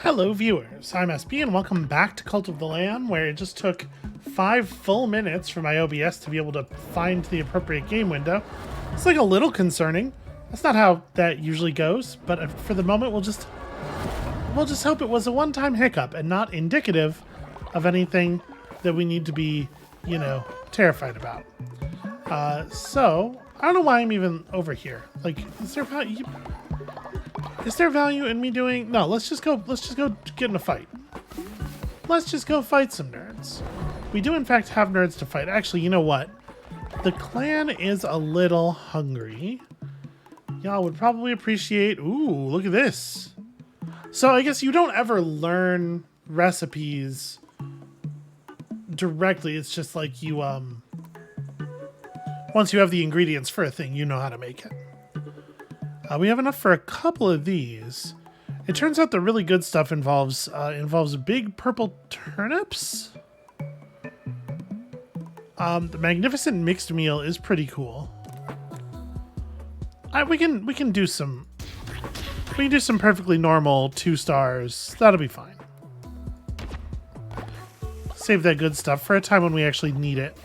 Hello viewers, I'm SB and welcome back to Cult of the Lamb, where it just took 5 full minutes for my OBS to be able to find the appropriate game window. It's like a little concerning. That's not how that usually goes, but for the moment we'll just hope it was a one-time hiccup and not indicative of anything that we need to be, terrified about. So I don't know why I'm even over here. Like, is there value in me doing... No, let's just go get in a fight. Let's just go fight some nerds. We do in fact have nerds to fight. Actually, you know what? The clan is a little hungry. Y'all would probably appreciate... Ooh, look at this. So I guess you don't ever learn recipes directly. It's just like you, once you have the ingredients for a thing, you know how to make it. We have enough for a couple of these. It turns out the really good stuff involves big purple turnips. The magnificent mixed meal is pretty cool. We can do some perfectly normal 2 stars. That'll be fine. Save that good stuff for a time when we actually need it.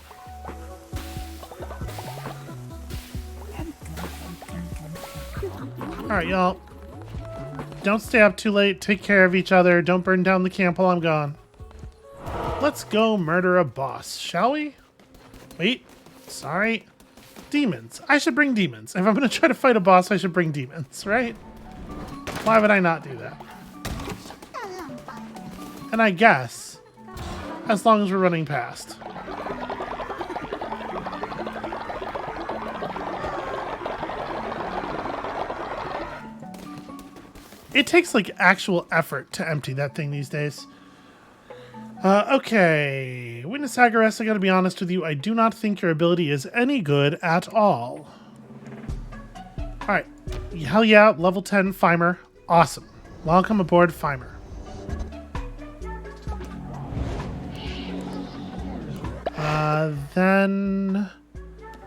Alright, y'all. Don't stay up too late. Take care of each other. Don't burn down the camp while I'm gone. Let's go murder a boss, shall we? Wait. Sorry. Demons. I should bring demons. If I'm going to try to fight a boss, I should bring demons, right? Why would I not do that? And I guess, as long as we're running past. It takes, like, actual effort to empty that thing these days. Okay. Witness Agaress, I gotta be honest with you, I do not think your ability is any good at all. Alright. Hell yeah, level 10 Fimer. Awesome. Welcome aboard, Fimer. Then...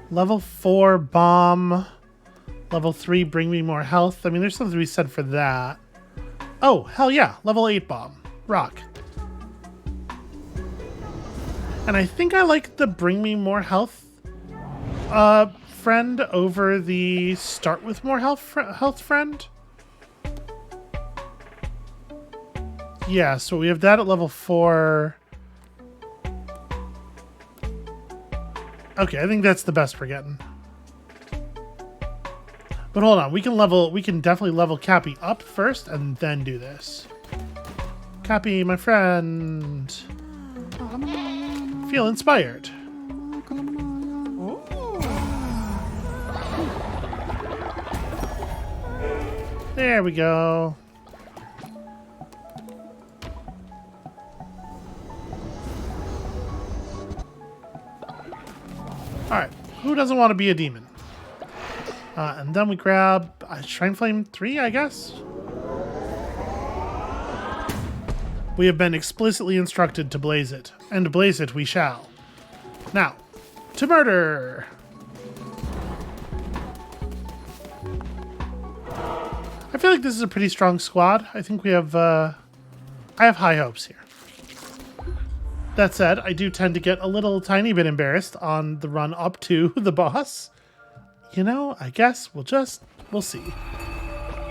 Level 4 Bomb... Level 3, bring me more health. I mean, there's something to be said for that. Oh, hell yeah. Level 8 bomb. Rock. And I think I like the bring me more health friend over the start with more health friend. Yeah, so we have that at level 4. Okay, I think that's the best we're getting. But hold on, we can definitely level Cappy up first and then do this. Cappy, my friend. Feel inspired. There we go. Alright, who doesn't want to be a demon? And then we grab Shrine Flame 3, I guess? We have been explicitly instructed to blaze it, and blaze it we shall. Now, to murder! I feel like this is a pretty strong squad. I think we have, I have high hopes here. That said, I do tend to get a little tiny bit embarrassed on the run up to the boss. You know, I guess we'll see.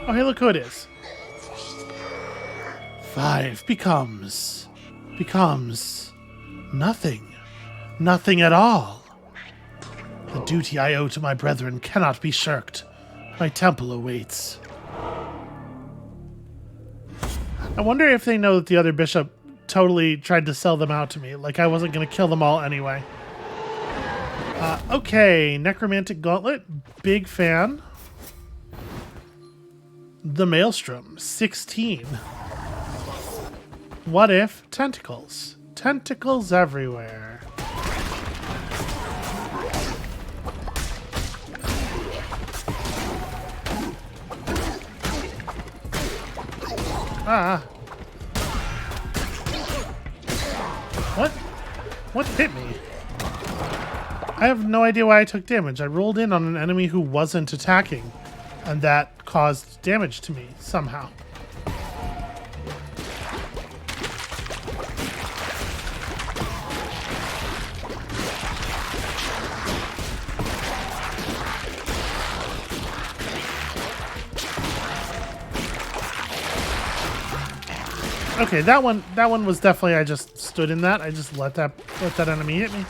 Oh, hey, look who it is. 5 becomes nothing. Nothing at all. The duty I owe to my brethren cannot be shirked. My temple awaits. I wonder if they know that the other bishop totally tried to sell them out to me, like I wasn't going to kill them all anyway. Okay, Necromantic Gauntlet, big fan. The Maelstrom, 16. What if tentacles? Tentacles everywhere. Ah. What? What hit me? I have no idea why I took damage. I rolled in on an enemy who wasn't attacking, and that caused damage to me somehow. Okay, that one was definitely, I just stood in that. I just let that enemy hit me.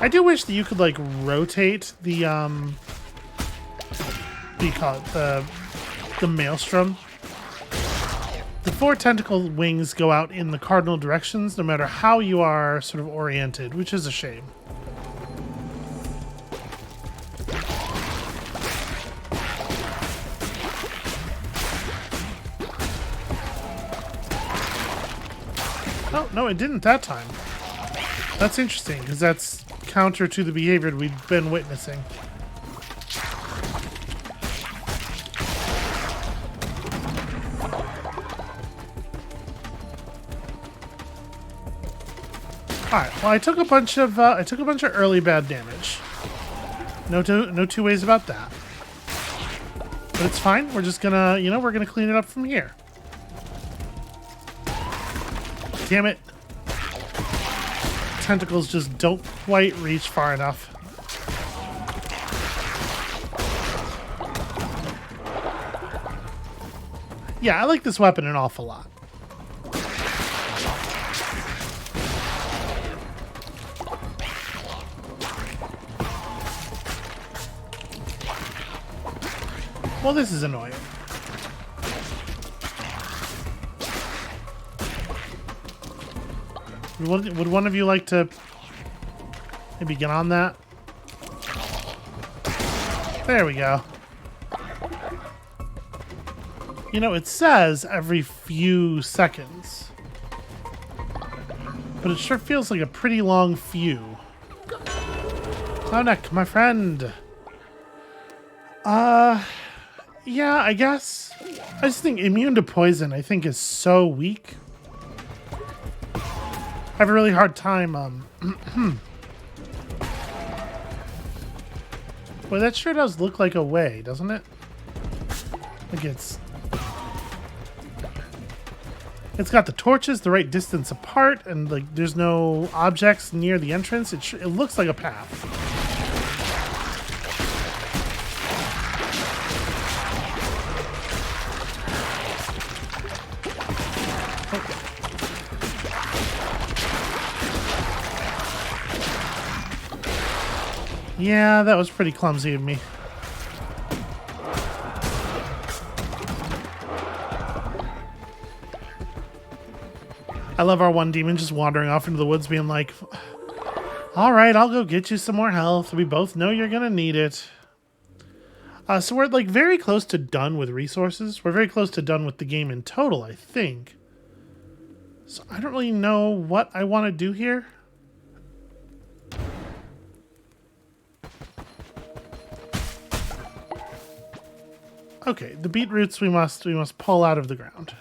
I do wish that you could like rotate the what do you call it? The maelstrom. The 4 tentacle wings go out in the cardinal directions no matter how you are sort of oriented, which is a shame. Oh, no, it didn't that time. That's interesting, because that's counter to the behavior we've been witnessing. Alright, well I took a bunch of early bad damage. No two ways about that. But it's fine. We're just gonna, we're gonna clean it up from here. Damn it. Tentacles just don't quite reach far enough. Yeah, I like this weapon an awful lot. Well, this is annoying. Would one of you like to maybe get on that? There we go. It says every few seconds. But it sure feels like a pretty long few. Clowneck, my friend. Yeah, I guess. I just think immune to poison, I think, is so weak. I have a really hard time, Well, that sure does look like a way, doesn't it? Like it's got the torches the right distance apart, and like there's no objects near the entrance. It looks like a path. Yeah, that was pretty clumsy of me. I love our one demon just wandering off into the woods being like, all right, I'll go get you some more health. We both know you're going to need it. So we're like very close to done with resources. We're very close to done with the game in total, I think. So I don't really know what I want to do here. Okay, the beetroots we must pull out of the ground.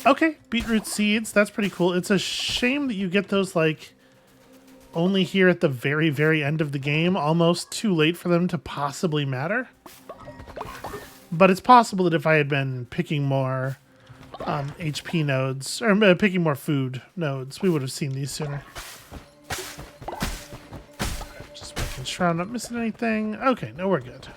Okay, beetroot seeds, that's pretty cool. It's a shame that you get those like only here at the very, very end of the game, almost too late for them to possibly matter. But it's possible that if I had been picking more HP nodes, or picking more food nodes, we would have seen these sooner. Just making sure I'm not missing anything. Okay, no, we're good.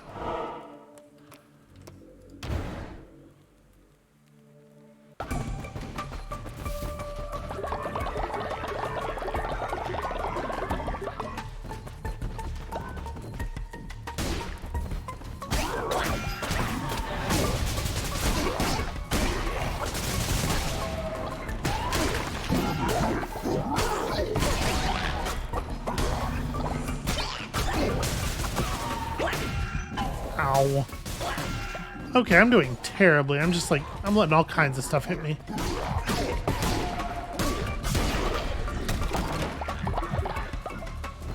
Ow. Okay, I'm doing terribly. I'm just like, I'm letting all kinds of stuff hit me.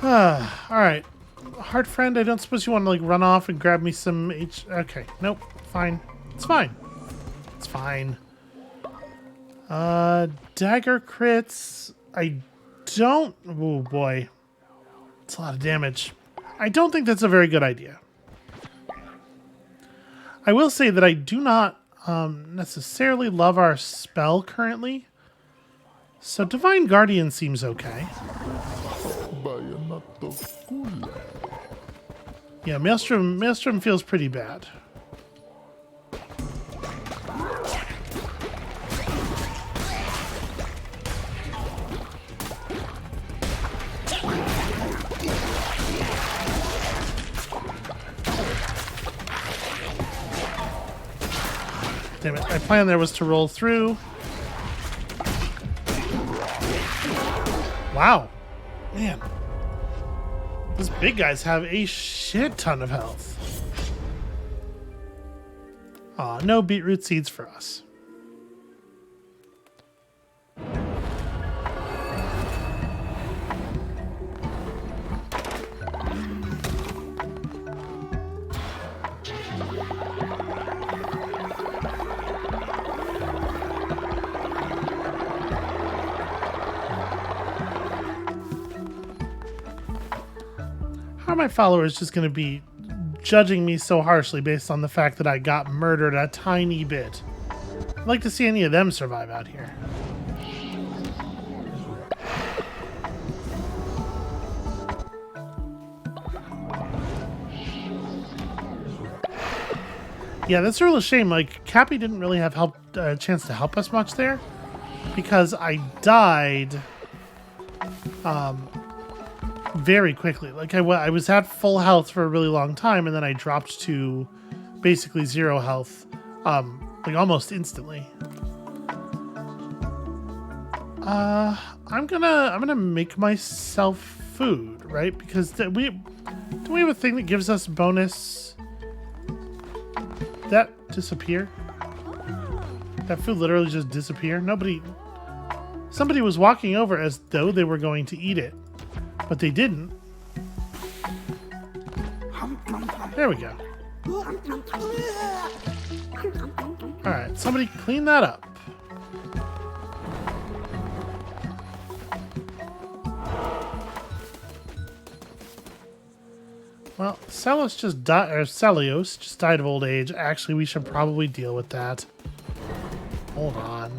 Alright. Heart friend, I don't suppose you want to like run off and grab me some Okay, nope. Fine. It's fine. It's fine. Dagger crits. I don't... Oh boy. It's a lot of damage. I don't think that's a very good idea. I will say that I do not necessarily love our spell currently. So Divine Guardian seems okay. Yeah, Maelstrom feels pretty bad. Damn it. My plan there was to roll through. Wow. Man. These big guys have a shit ton of health. Aw, no beetroot seeds for us. How are my followers just going to be judging me so harshly based on the fact that I got murdered a tiny bit? I'd like to see any of them survive out here. Yeah, that's a real shame. Like, Cappy didn't really have a chance to help us much there because I died very quickly. Like, I was at full health for a really long time, and then I dropped to basically 0 health, like almost instantly. I'm gonna make myself food, right? Because don't we have a thing that gives us bonus? That disappear? That food literally just disappear? Somebody was walking over as though they were going to eat it, but they didn't. There we go. Alright, somebody clean that up. Well, Celios just died of old age. Actually, we should probably deal with that. Hold on.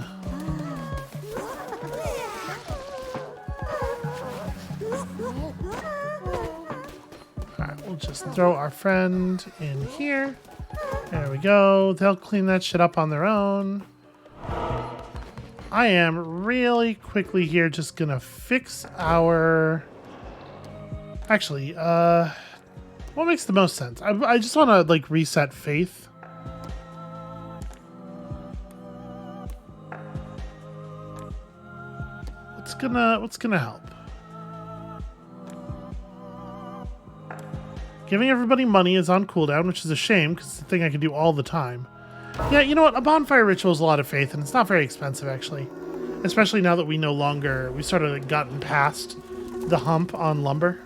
Alright, we'll just throw our friend in here. There we go. They'll clean that shit up on their own. I am really quickly here just gonna fix our... Actually, what makes the most sense? I just want to, like, reset faith. What's gonna help? Giving everybody money is on cooldown, which is a shame because it's a thing I can do all the time. Yeah, you know what? A bonfire ritual is a lot of faith, and it's not very expensive, actually. Especially now that we sort of like gotten past the hump on lumber.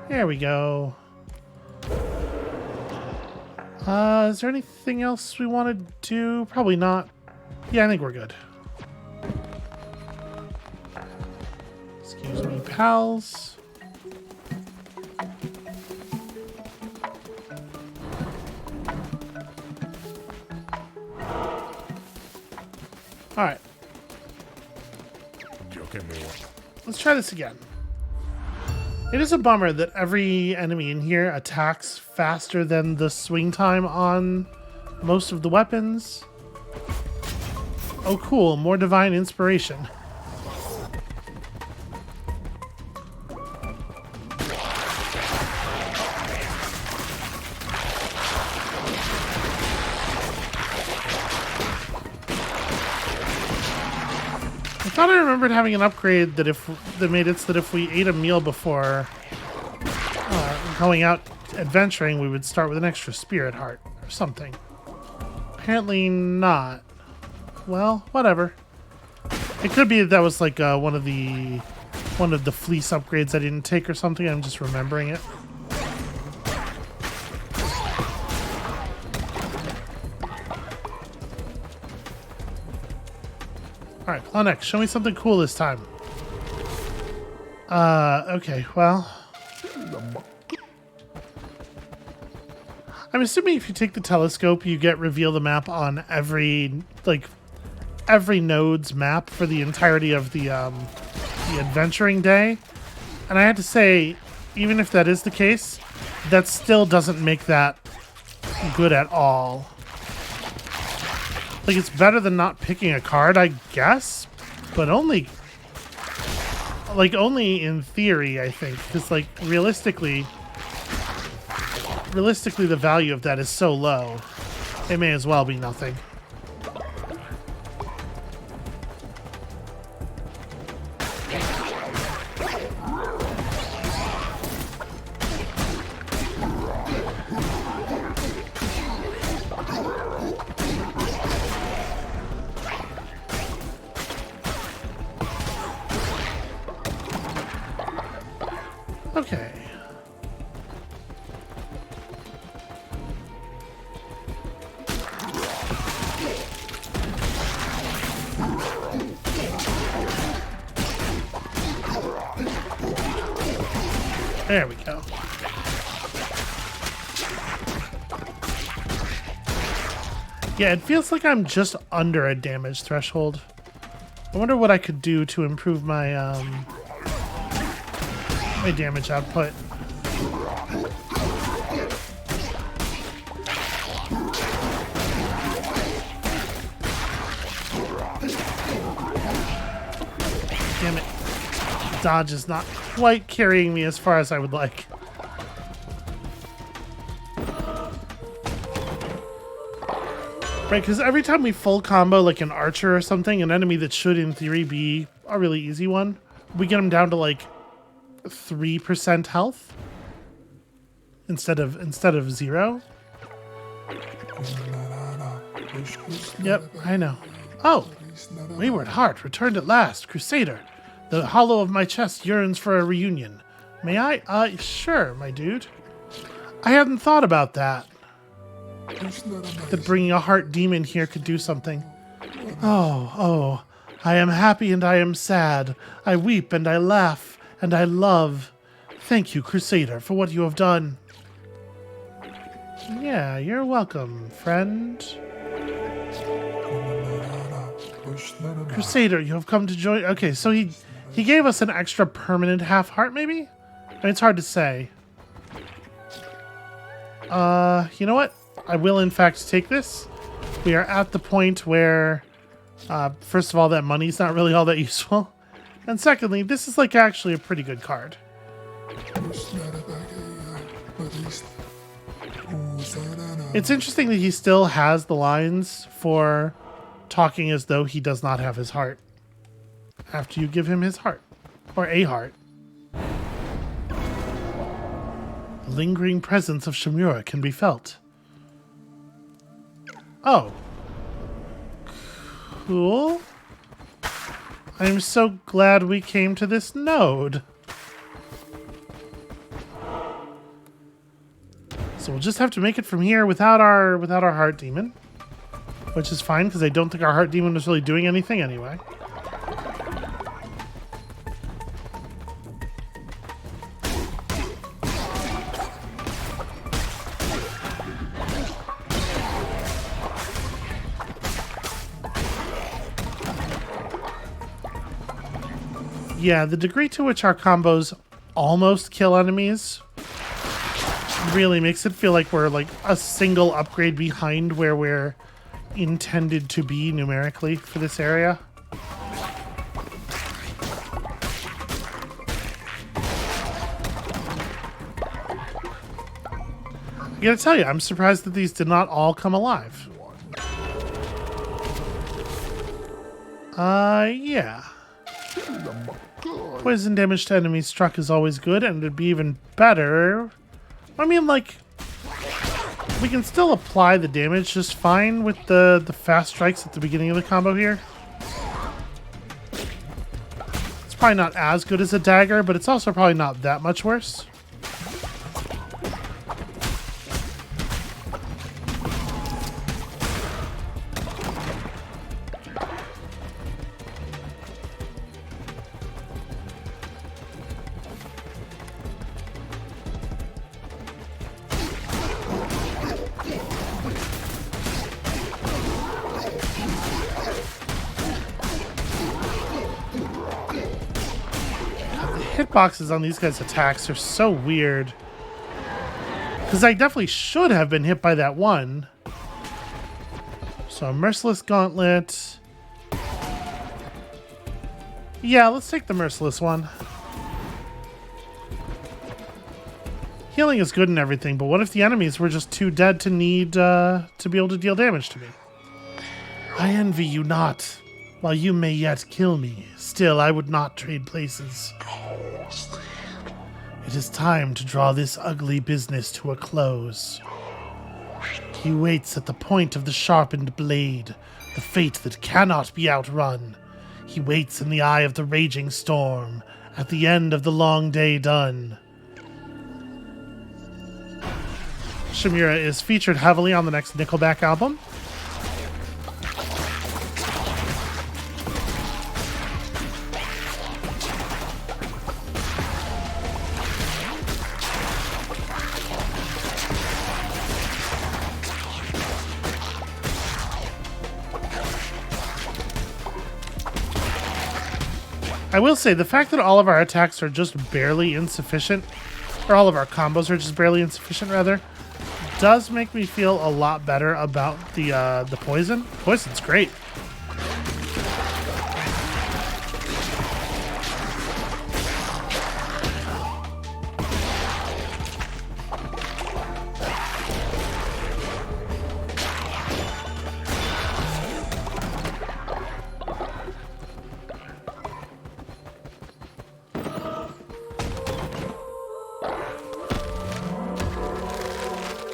There we go. Is there anything else we want to do? Probably not. Yeah, I think we're good. Excuse me, pals. Alright. Let's try this again. It is a bummer that every enemy in here attacks faster than the swing time on most of the weapons. Oh cool, more divine inspiration. I thought I remembered having an upgrade that made it so that if we ate a meal before going out adventuring, we would start with an extra spirit heart or something. Apparently not. Well, whatever. It could be that was like one of the fleece upgrades I didn't take or something. I'm just remembering it. Alright, Planex, show me something cool this time. Okay, well... I'm assuming if you take the telescope, you get reveal the map on every node's map for the entirety of the adventuring day. And I had to say, even if that is the case, that still doesn't make that good at all. Like, it's better than not picking a card, I guess, but only like, only in theory, I think, because, like, realistically, the value of that is so low, it may as well be nothing. Okay. There we go. Yeah, it feels like I'm just under a damage threshold. I wonder what I could do to improve my my damage output. Damn it. Dodge is not quite carrying me as far as I would like. Right, because every time we full combo like an archer or something, an enemy that should in theory be a really easy one, we get them down to like 3% health instead of 0. Yep, I know. Oh, wayward heart returned at last, Crusader. The hollow of my chest yearns for a reunion. May I? Sure, my dude. I hadn't thought about that. That bringing a heart demon here could do something. Oh, I am happy and I am sad. I weep and I laugh and I love. Thank you, Crusader, for what you have done. Yeah, you're welcome, friend. Crusader, you have come to join... Okay, so he gave us an extra permanent half heart, maybe? It's hard to say. You know what? I will, in fact, take this. We are at the point where, first of all, that money's not really all that useful. And secondly, this is, like, actually a pretty good card. It's interesting that he still has the lines for talking as though he does not have his heart after you give him his heart, or a heart. The lingering presence of Shimura can be felt. Oh. Cool. I'm so glad we came to this node. So we'll just have to make it from here without our heart demon, which is fine because I don't think our heart demon was really doing anything anyway. Yeah, the degree to which our combos almost kill enemies really makes it feel like we're like a single upgrade behind where we're intended to be numerically for this area. I gotta tell you, I'm surprised that these did not all come alive. Yeah. Poison damage to enemies struck is always good, and it'd be even better. I mean, like, we can still apply the damage just fine with the fast strikes at the beginning of the combo here. It's probably not as good as a dagger, but it's also probably not that much worse. Hitboxes on these guys' attacks are so weird. Because I definitely should have been hit by that one. So, Merciless Gauntlet. Yeah, let's take the merciless one. Healing is good and everything, but what if the enemies were just too dead to need to be able to deal damage to me? I envy you not. While you may yet kill me, still I would not trade places. It is time to draw this ugly business to a close. He waits at the point of the sharpened blade, the fate that cannot be outrun. He waits in the eye of the raging storm, at the end of the long day done. Shimura is featured heavily on the next Nickelback album. I will say, the fact that all of our attacks are just barely insufficient, or all of our combos are just barely insufficient, rather, does make me feel a lot better about the poison. Poison's great.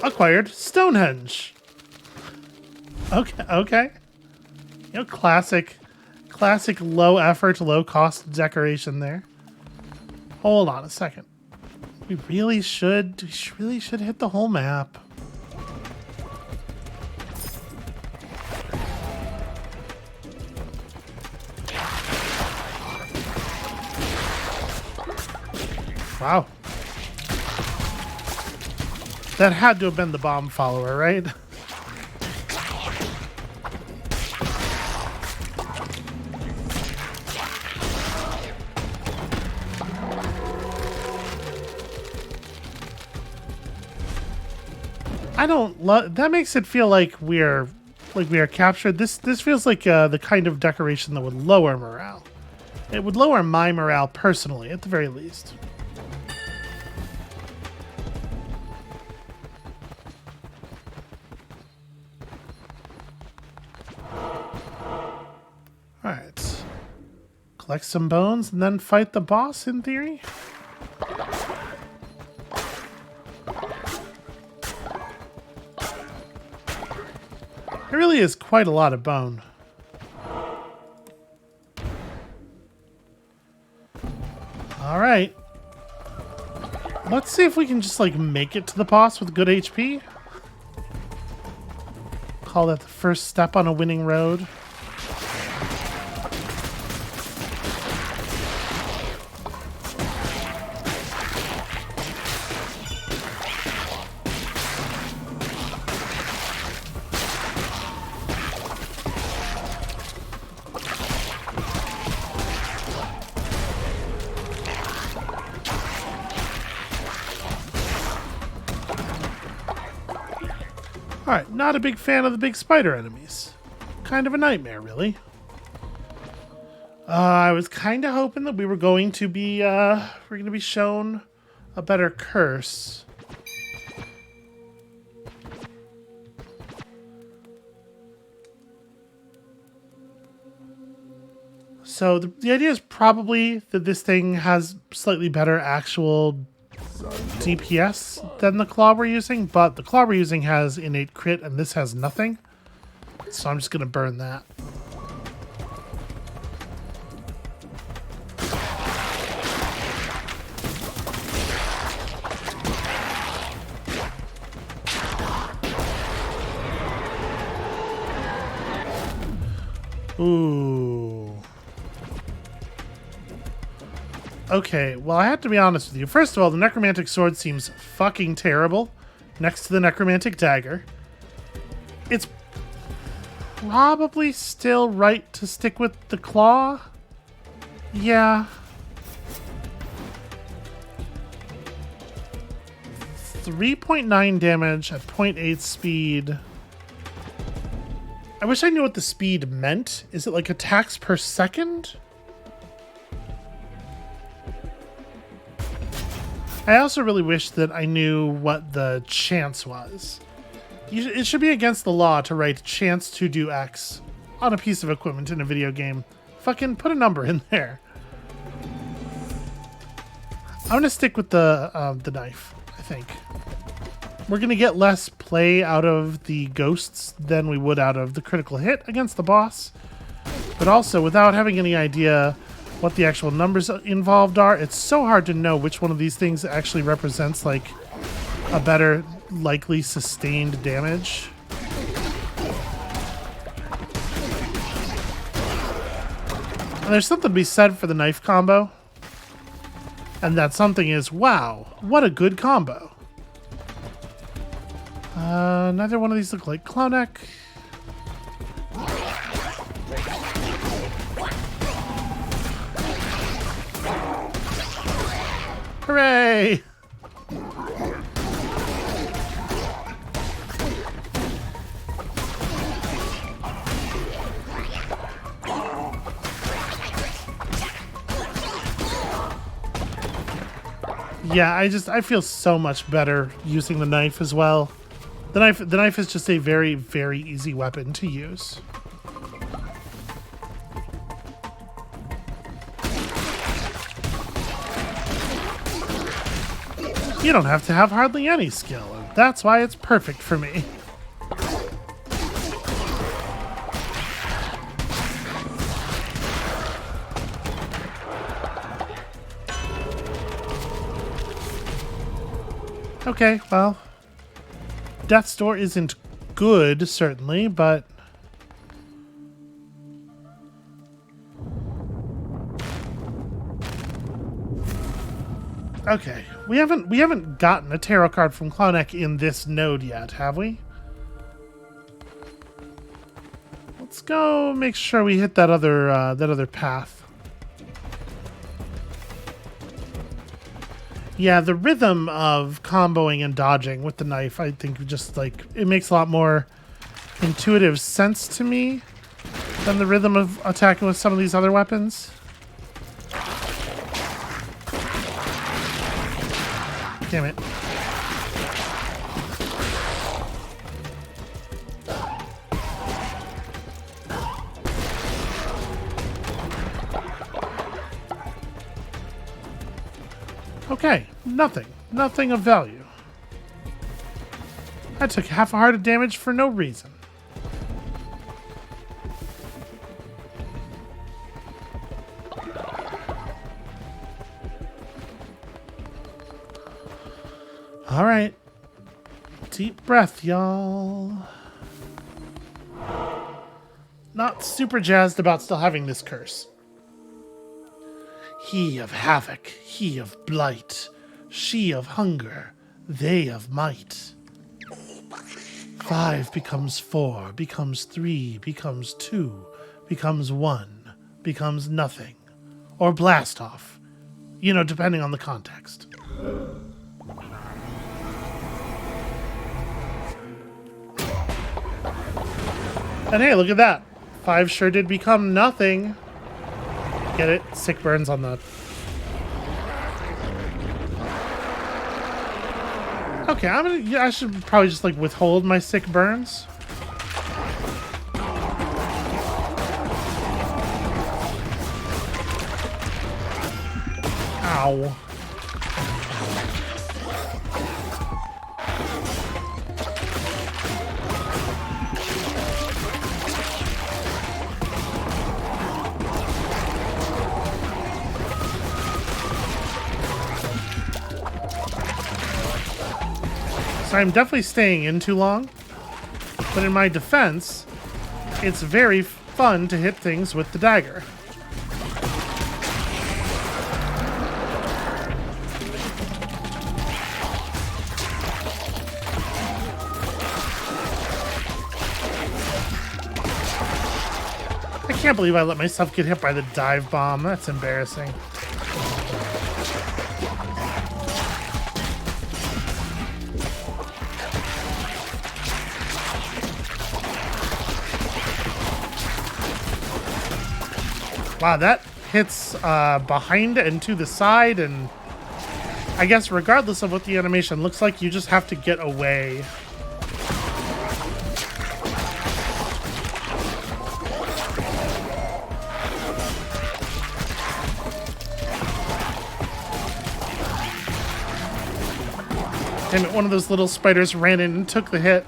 Acquired Stonehenge. Okay. You know, classic low effort, low cost decoration there. Hold on a second. We really should hit the whole map. Wow. That had to have been the bomb follower, right? I don't love that. Makes it feel like we are captured. This feels like the kind of decoration that would lower morale. It would lower my morale personally, at the very least. Alright. Collect some bones and then fight the boss, in theory? It really is quite a lot of bone. Alright. Let's see if we can just, like, make it to the boss with good HP. Call that the first step on a winning road. Alright, not a big fan of the big spider enemies. Kind of a nightmare, really. I was kind of hoping that we were going to be shown a better curse. So the idea is probably that this thing has slightly better actual DPS than the claw we're using, but the claw we're using has innate crit and this has nothing. So I'm just going to burn that. Ooh. Okay, well, I have to be honest with you. First of all, the necromantic sword seems fucking terrible next to the necromantic dagger. It's probably still right to stick with the claw. Yeah. 3.9 damage at 0.8 speed. I wish I knew what the speed meant. Is it like attacks per second? I also really wish that I knew what the chance was. It should be against the law to write chance to do X on a piece of equipment in a video game. Fucking put a number in there. I'm gonna stick with the knife, I think. We're gonna get less play out of the ghosts than we would out of the critical hit against the boss. But also, without having any idea what the actual numbers involved are, it's so hard to know which one of these things actually represents like a better likely sustained damage. And there's something to be said for the knife combo. And that something is, wow, what a good combo. Neither one of these look like Clonek. Hooray! Yeah, I feel so much better using the knife as well. The knife is just a very, very easy weapon to use. You don't have to have hardly any skill, and that's why it's perfect for me. Okay, well, Death's Door isn't good, certainly, but okay, we haven't gotten a tarot card from Clonek in this node yet, have we? Let's go make sure we hit that other path. Yeah, the rhythm of comboing and dodging with the knife, I think just like it makes a lot more intuitive sense to me than the rhythm of attacking with some of these other weapons. Damn it. Okay, nothing. Nothing of value. I took half a heart of damage for no reason. All right. Deep breath, y'all. Not super jazzed about still having this curse. He of havoc, he of blight, she of hunger, they of might. 5 becomes 4, becomes 3, becomes 2, becomes 1, becomes nothing. Or blast off. You know, depending on the context. And hey, look at that. 5 sure did become nothing. Get it? Sick burns on the... Okay, I should probably just like withhold my sick burns. Ow. So I'm definitely staying in too long, but in my defense, it's very fun to hit things with the dagger. I can't believe I let myself get hit by the dive bomb. That's embarrassing. Wow, that hits behind and to the side, and I guess regardless of what the animation looks like, you just have to get away. Damn it, one of those little spiders ran in and took the hit.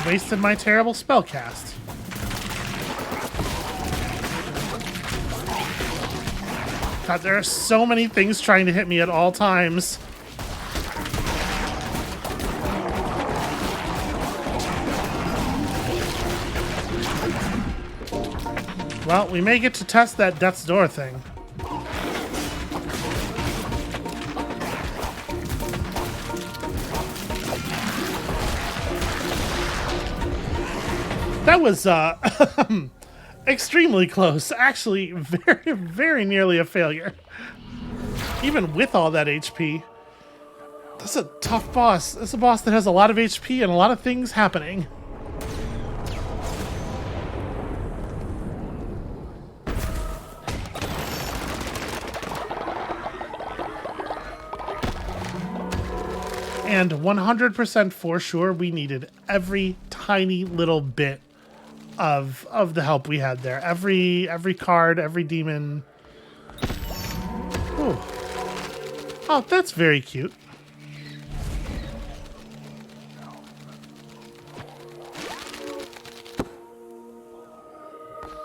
Wasted my terrible spell cast. God, there are so many things trying to hit me at all times. Well, we may get to test that death's door thing. That was extremely close. Actually, very, very nearly a failure. Even with all that HP. That's a tough boss. That's a boss that has a lot of HP and a lot of things happening. And 100% for sure, we needed every tiny little bit of the help we had there. Every card, every demon. Ooh. Oh, that's very cute.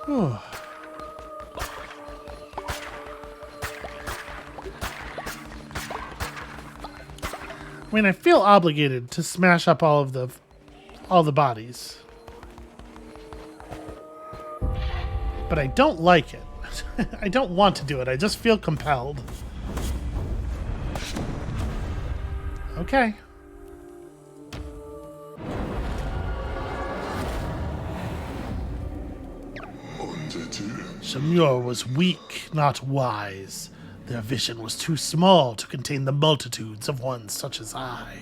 Ooh. I mean, I feel obligated to smash up all the bodies. But I don't like it. I don't want to do it. I just feel compelled. Okay. Shamur was weak, not wise. Their vision was too small to contain the multitudes of ones such as I.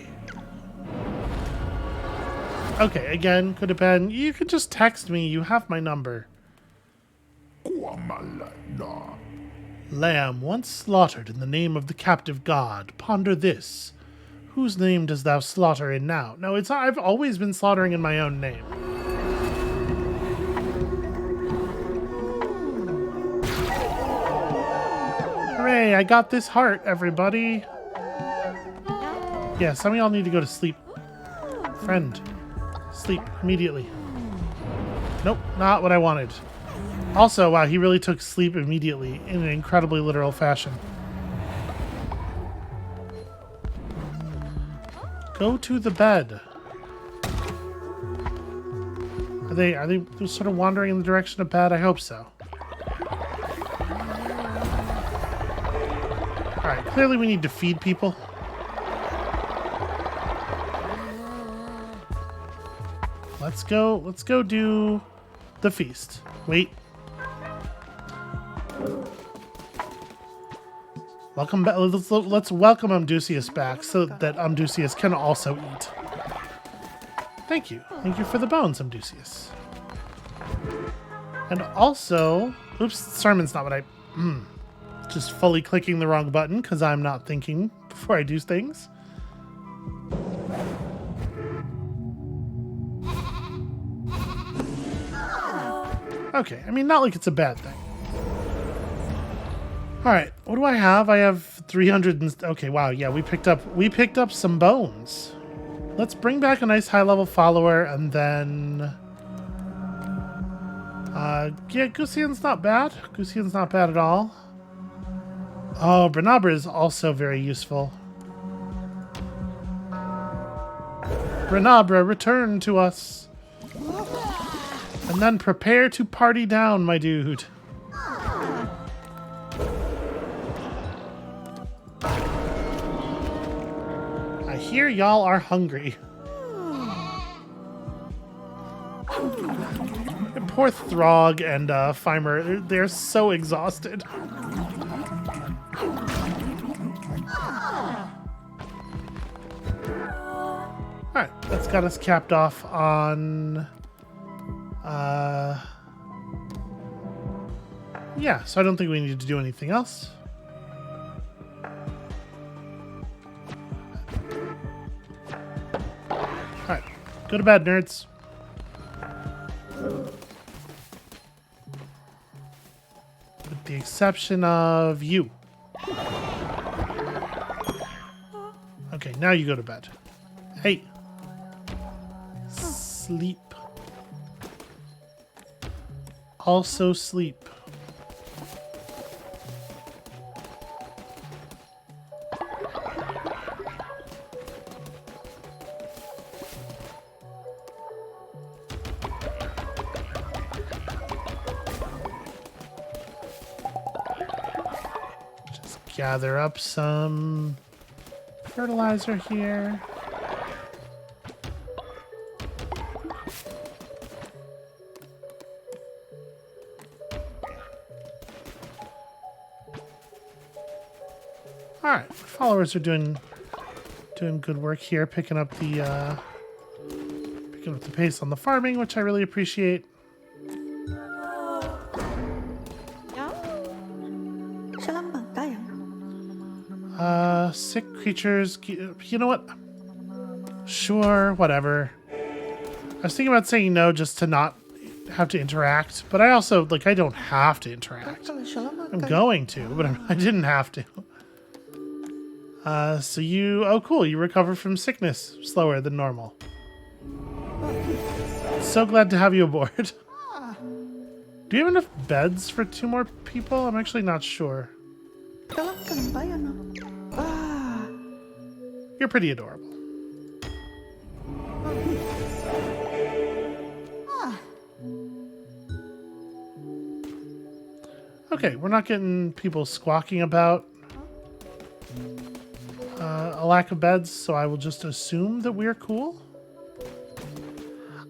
Okay, again, could have been, you could just text me, you have my number. Lamb, once slaughtered in the name of the captive god, ponder this. Whose name does thou slaughter in now? No, it's not, I've always been slaughtering in my own name. Hooray, I got this heart, everybody. Yeah, some of y'all need to go to sleep. Friend, sleep immediately. Nope, not what I wanted. Also, wow, he really took sleep immediately in an incredibly literal fashion. Go to the bed. Are they sort of wandering in the direction of bed? I hope so. Alright, clearly we need to feed people. Let's go do the feast. Wait. Welcome back. Let's welcome Amdusius back so that Amdusius can also eat. Thank you. Thank you for the bones, Amdusius. And also, oops, sermon's not what I... just fully clicking the wrong button because I'm not thinking before I do things. Okay, I mean, not like it's a bad thing. All right, what do I have? I have 300 and... Okay, wow, yeah, we picked up some bones. Let's bring back a nice high-level follower, and then... yeah, Gusian's not bad. Gusian's not bad at all. Oh, Brenabra is also very useful. Brenabra, return to us. And then prepare to party down, my dude. I hear y'all are hungry. And poor Throg and Feimer, they're so exhausted. Alright, that's got us capped off on... Yeah, so I don't think we need to do anything else. Alright, go to bed, nerds. With the exception of you. Okay, now you go to bed. Hey. Sleep. Also sleep. Just gather up some fertilizer here. All right, followers are doing good work here, picking up the pace on the farming, which I really appreciate. Sick creatures. You know what? Sure, whatever. I was thinking about saying no just to not have to interact, but I also, like, I don't have to interact. I'm going to, but I didn't have to. So you... Oh, cool. You recover from sickness slower than normal. So glad to have you aboard. Do you have enough beds for 2 more people? I'm actually not sure. You're pretty adorable. Okay, we're not getting people squawking about a lack of beds, so I will just assume that we're cool.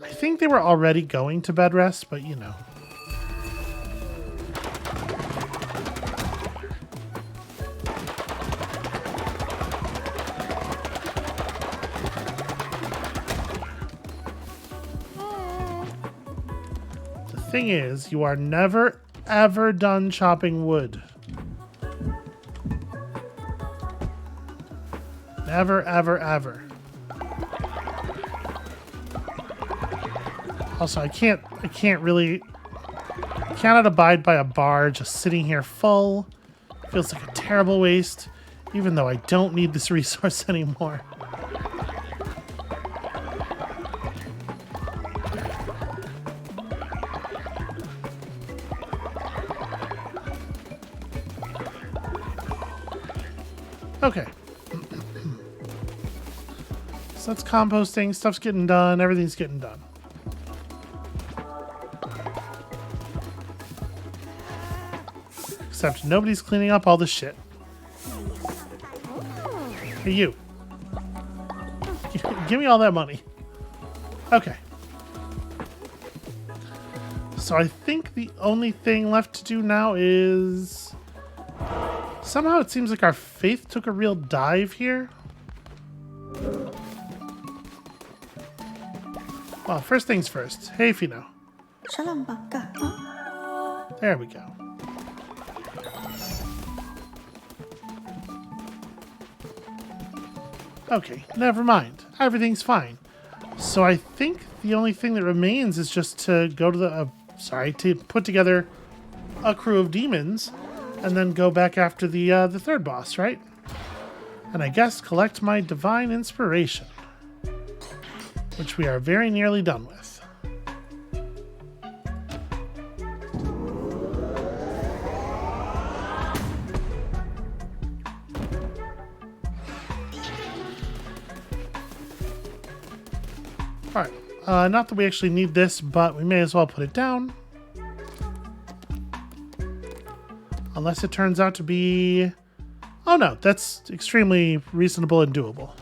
I think they were already going to bed rest, but you know. The thing is, you are never ever done chopping wood. Never, ever, ever. Also, I cannot abide by a bar just sitting here full. Feels like a terrible waste, even though I don't need this resource anymore. Okay. So that's composting, stuff's getting done, everything's getting done. Except nobody's cleaning up all the shit. Hey, you. Give me all that money. Okay. So I think the only thing left to do now is... Somehow it seems like our faith took a real dive here. Well, first things first. Hey, Fino. There we go. Okay, never mind. Everything's fine. So I think the only thing that remains is just to go to the... to put together a crew of demons and then go back after the third boss, right? And I guess collect my divine inspiration, which we are very nearly done with. Alright, not that we actually need this, but we may as well put it down. Unless it turns out to be... Oh no, that's extremely reasonable and doable.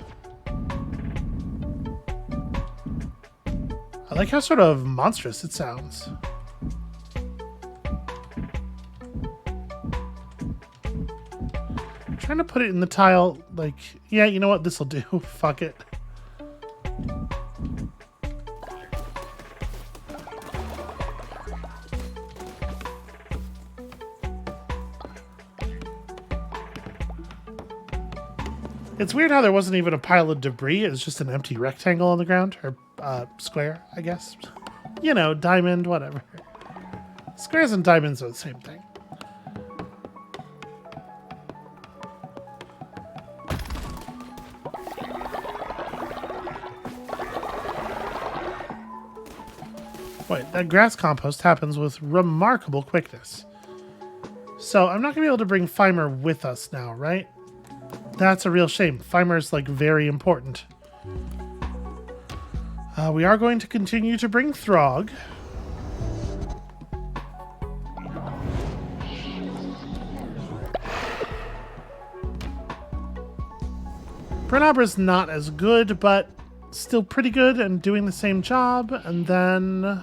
I like how sort of monstrous it sounds. I'm trying to put it in the tile, like... Yeah, you know what? This'll do. Fuck it. It's weird how there wasn't even a pile of debris. It was just an empty rectangle on the ground. Or square, I guess. You know, diamond, whatever. Squares and diamonds are the same thing. Wait, that grass compost happens with remarkable quickness. So I'm not going to be able to bring Fimer with us now, right? That's a real shame. Fimer's, like, very important. We are going to continue to bring Throg. Bernabra's not as good, but still pretty good and doing the same job. And then...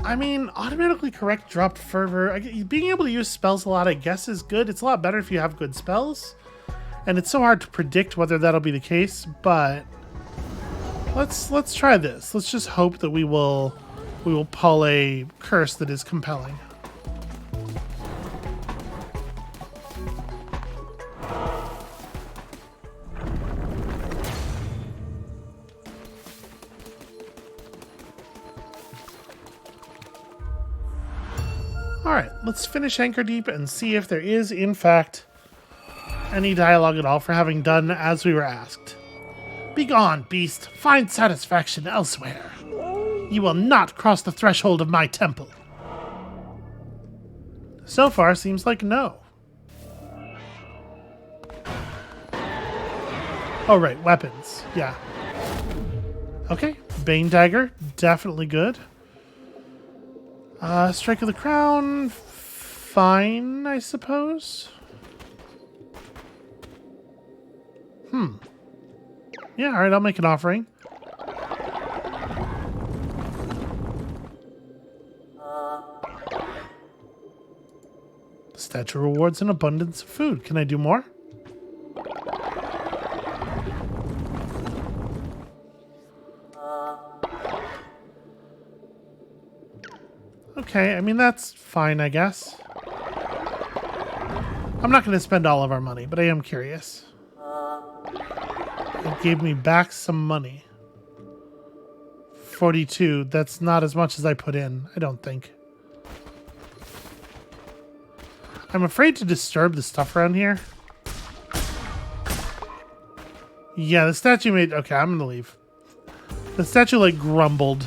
I mean, automatically correct dropped fervor. Being able to use spells a lot, I guess, is good. It's a lot better if you have good spells. And it's so hard to predict whether that'll be the case, but let's try this. Let's just hope that we will pull a curse that is compelling. Alright, let's finish Anchor Deep and see if there is, in fact, any dialogue at all for having done as we were asked. Begone, beast! Find satisfaction elsewhere. You will not cross the threshold of my temple. So far, seems like no. Oh, right, weapons. Yeah. Okay, Bane Dagger, definitely good. Strike of the Crown, fine, I suppose. Yeah, alright, I'll make an offering. The statue rewards an abundance of food. Can I do more? Okay, I mean, that's fine, I guess. I'm not going to spend all of our money, but I am curious. It gave me back some money. 42, that's not as much as I put in, I don't think. I'm afraid to disturb the stuff around here. Yeah, the statue made... Okay, I'm going to leave. The statue, like, grumbled.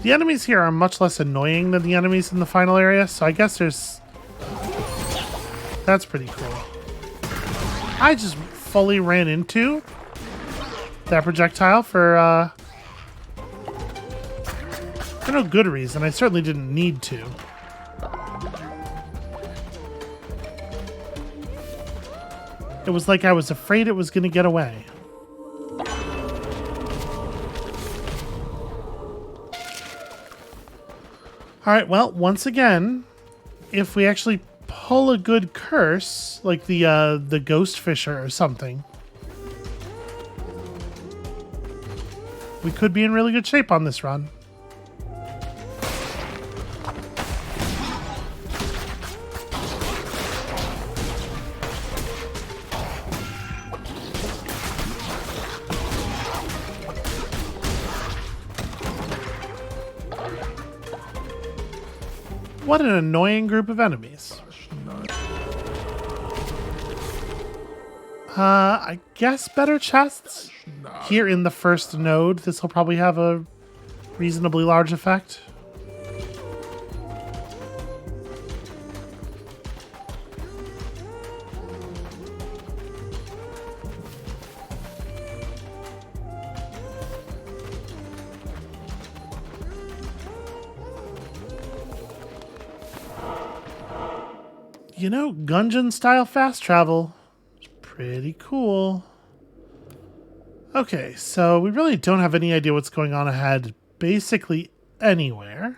The enemies here are much less annoying than the enemies in the final area, so I guess there's... That's pretty cool. I just fully ran into that projectile for no good reason. I certainly didn't need to. It was like I was afraid it was going to get away. Alright, well, once again, if we actually pull a good curse, like the Ghost Fisher or something, we could be in really good shape on this run. What an annoying group of enemies. I guess better chests? Here in the first node, this will probably have a reasonably large effect. You know, Gungeon style fast travel. Pretty cool. Okay, so we really don't have any idea what's going on ahead basically anywhere.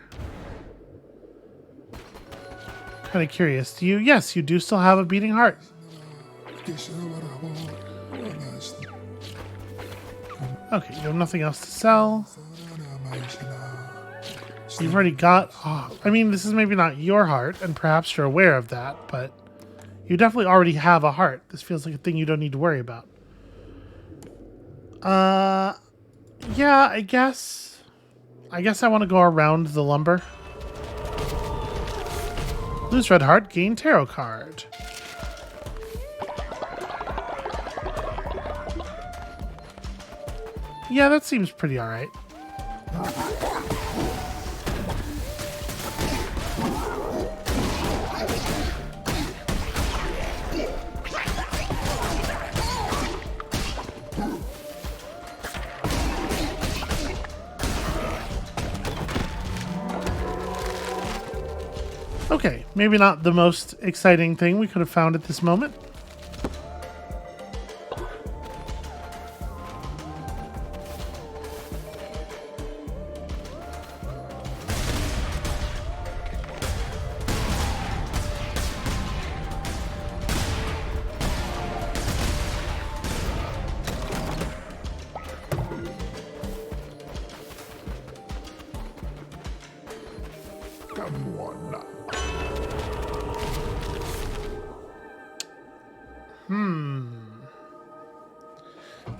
Kind of curious. Do you? Yes, you do still have a beating heart. Okay, you have nothing else to sell. You've already got... Oh, I mean, this is maybe not your heart, and perhaps you're aware of that, but you definitely already have a heart. This feels like a thing you don't need to worry about. Yeah, I guess I want to go around the lumber. Lose red heart, gain tarot card. Yeah, that seems pretty alright. Okay, maybe not the most exciting thing we could have found at this moment.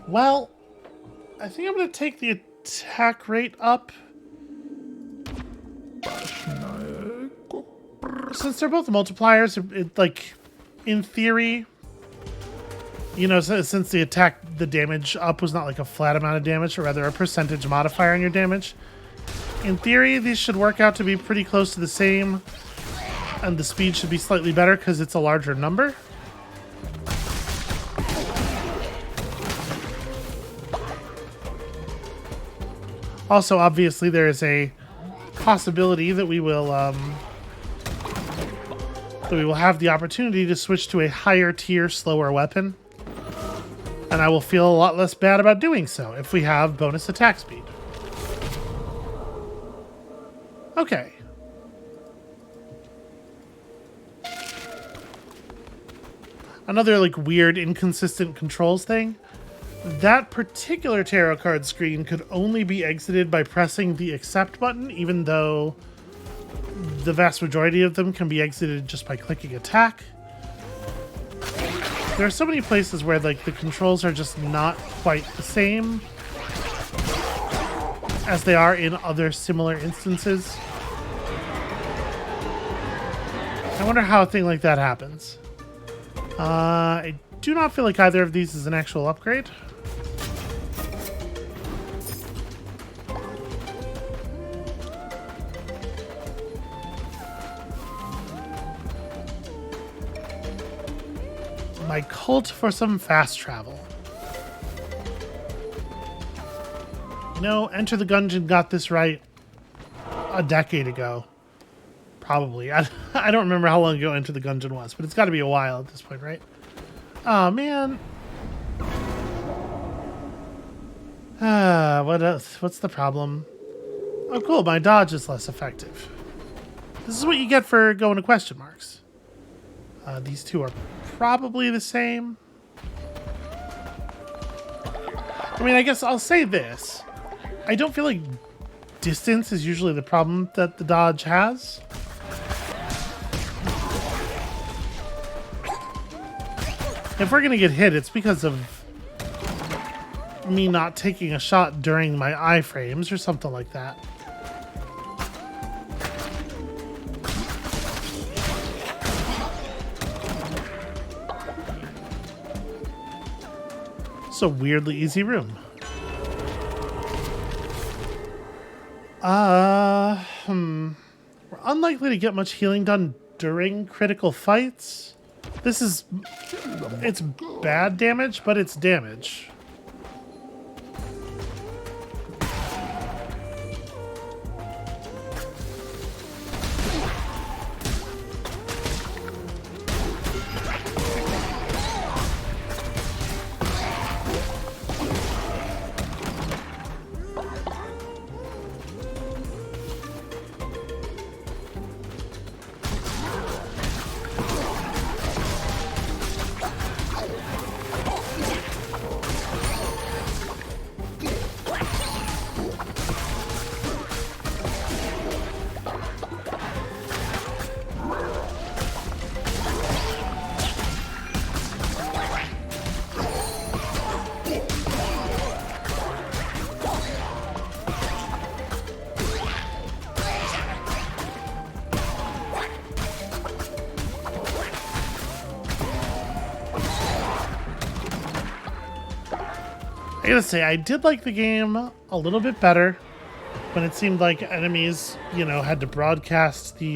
Well, I think I'm going to take the attack rate up. Since they're both multipliers, like, in theory, you know, since the damage up was not like a flat amount of damage, or rather a percentage modifier on your damage, in theory, these should work out to be pretty close to the same, and the speed should be slightly better because it's a larger number. Also, obviously, there is a possibility that we will have the opportunity to switch to a higher tier, slower weapon, and I will feel a lot less bad about doing so if we have bonus attack speed. Okay. Another like weird, inconsistent controls thing. That particular tarot card screen could only be exited by pressing the accept button, even though the vast majority of them can be exited just by clicking attack. There are so many places where like the controls are just not quite the same as they are in other similar instances. I wonder how a thing like that happens. I do not feel like either of these is an actual upgrade. My cult for some fast travel. You know, Enter the Gungeon got this right a decade ago. Probably. I don't remember how long ago Enter the Gungeon was, but it's got to be a while at this point, right? Oh, man. What else? What's the problem? Oh, cool. My dodge is less effective. This is what you get for going to question marks. These two are probably the same. I mean, I guess I'll say this. I don't feel like distance is usually the problem that the dodge has. If we're gonna get hit, it's because of me not taking a shot during my iframes or something like that. It's a weirdly easy room. We're unlikely to get much healing done during critical fights. It's bad damage, but it's damage. I gotta say, I did like the game a little bit better when it seemed like enemies, you know, had to broadcast the,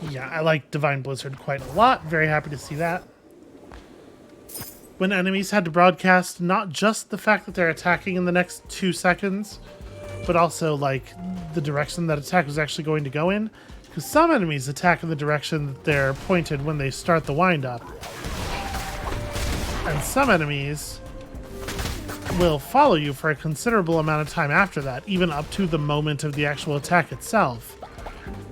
yeah, I like Divine Blizzard quite a lot. Very happy to see that. When enemies had to broadcast not just the fact that they're attacking in the next 2 seconds, but also, like, the direction that attack was actually going to go in. Because some enemies attack in the direction that they're pointed when they start the wind-up. And some enemies will follow you for a considerable amount of time after that, even up to the moment of the actual attack itself.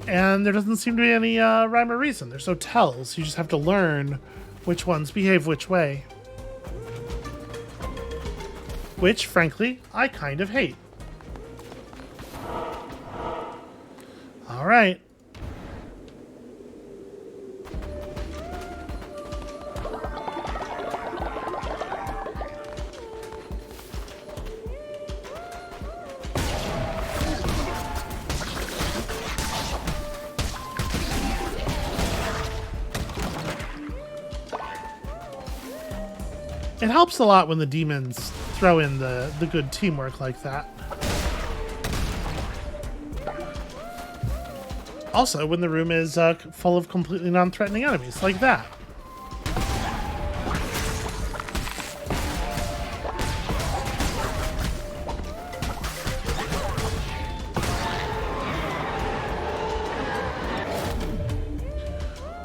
And there doesn't seem to be any rhyme or reason. There's no tells. You just have to learn which ones behave which way. Which, frankly, I kind of hate. All right. It helps a lot when the demons throw in the good teamwork like that. Also, when the room is full of completely non-threatening enemies, like that.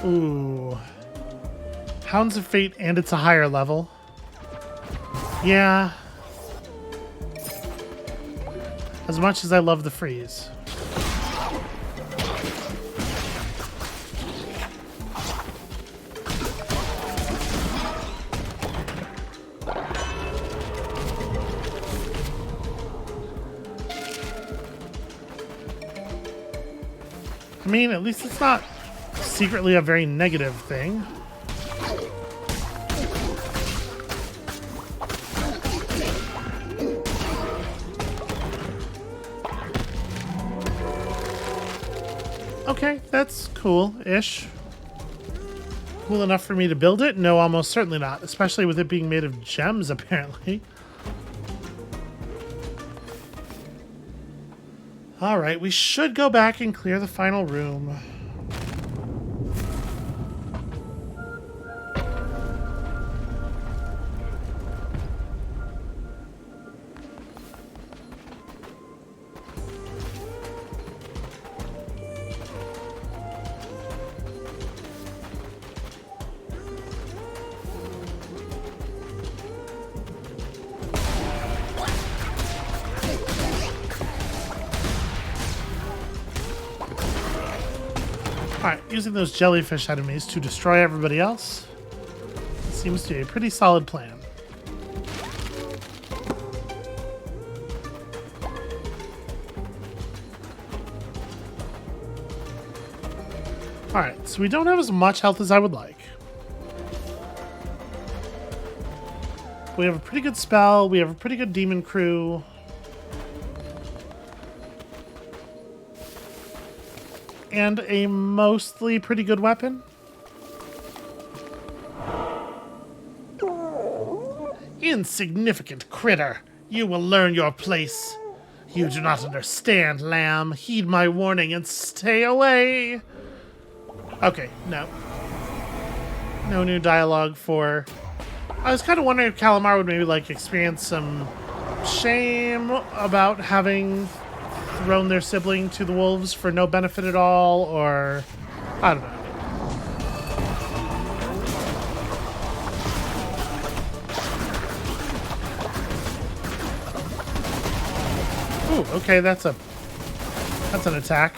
Ooh. Hounds of Fate, and it's a higher level. Yeah. As much as I love the freeze. I mean, at least it's not secretly a very negative thing. Okay, that's cool-ish. Cool enough for me to build it? No, almost certainly not. Especially with it being made of gems, apparently. Alright, we should go back and clear the final room. Alright, using those jellyfish enemies to destroy everybody else seems to be a pretty solid plan. Alright, so we don't have as much health as I would like. We have a pretty good spell, we have a pretty good demon crew. And a mostly pretty good weapon. Insignificant critter, you will learn your place. You do not understand, lamb. Heed my warning and stay away. Okay, no. No new dialogue for... I was kind of wondering if Calamar would maybe, like, experience some shame about having thrown their sibling to the wolves for no benefit at all, or... I don't know. Ooh, okay, that's an attack.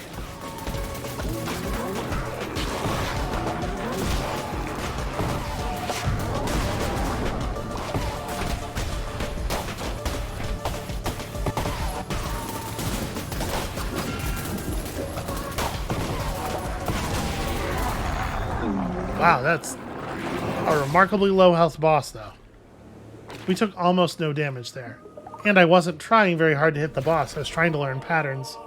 Wow, that's a remarkably low health boss, though. We took almost no damage there. And I wasn't trying very hard to hit the boss. I was trying to learn patterns.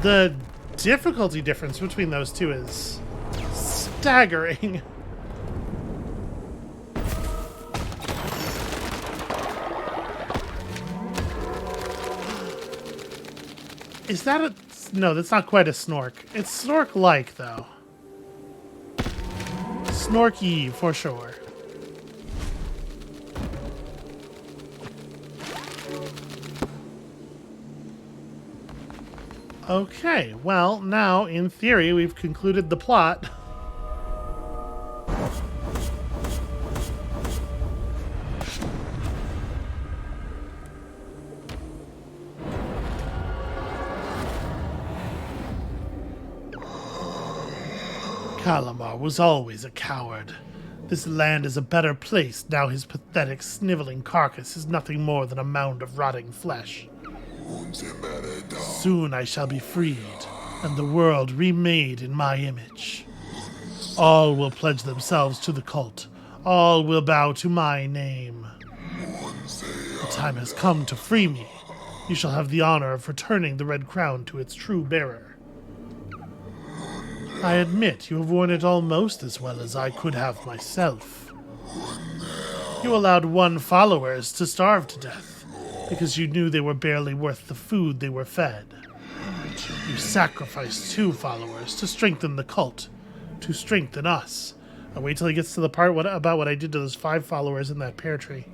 The difficulty difference between those two is staggering. Is that a... No, that's not quite a snork. It's snork-like, though. Snorky, for sure. Okay, well, now, in theory, we've concluded the plot. Kalamar was always a coward. This land is a better place now his pathetic, sniveling carcass is nothing more than a mound of rotting flesh. Soon I shall be freed, and the world remade in my image. All will pledge themselves to the cult. All will bow to my name. The time has come to free me. You shall have the honor of returning the red crown to its true bearer. I admit you have worn it almost as well as I could have myself. You allowed 1 followers to starve to death, because you knew they were barely worth the food they were fed. You sacrificed 2 followers to strengthen the cult, to strengthen us. I'll wait till he gets to the part about what I did to those 5 followers in that pear tree.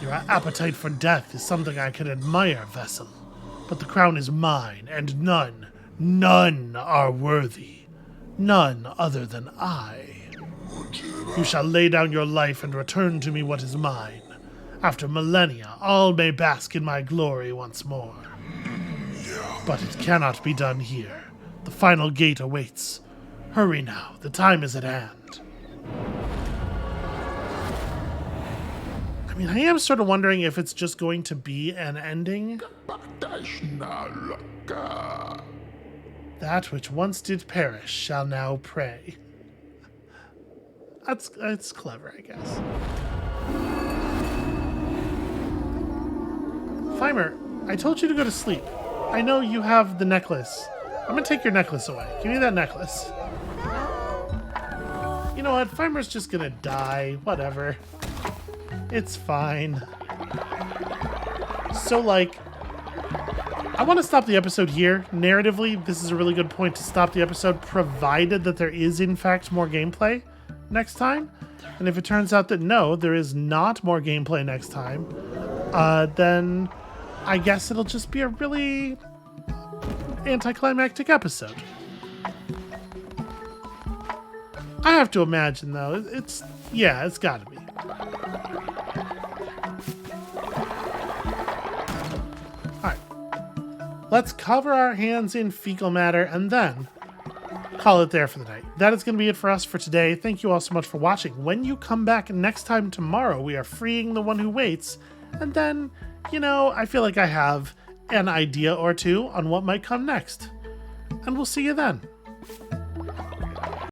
Your appetite for death is something I can admire, Vessel, but the crown is mine, and none are worthy. None other than I. You shall lay down your life and return to me what is mine. After millennia, all may bask in my glory once more. But it cannot be done here. The final gate awaits. Hurry now, the time is at hand. I mean, I am sort of wondering if it's just going to be an ending. That which once did perish shall now pray. That's clever, I guess. Fimer, I told you to go to sleep. I know you have the necklace. I'm gonna take your necklace away. Give me that necklace. You know what? Fimer's just gonna die. Whatever. It's fine. So, like, I want to stop the episode here. Narratively, this is a really good point to stop the episode, provided that there is, in fact, more gameplay next time. And if it turns out that no, there is not more gameplay next time, then I guess it'll just be a really anticlimactic episode. I have to imagine, though. It's gotta be. Alright. Let's cover our hands in fecal matter and then call it there for the night. That is going to be it for us for today. Thank you all so much for watching. When you come back next time tomorrow, we are freeing the one who waits. And then, you know, I feel like I have an idea or two on what might come next. And we'll see you then.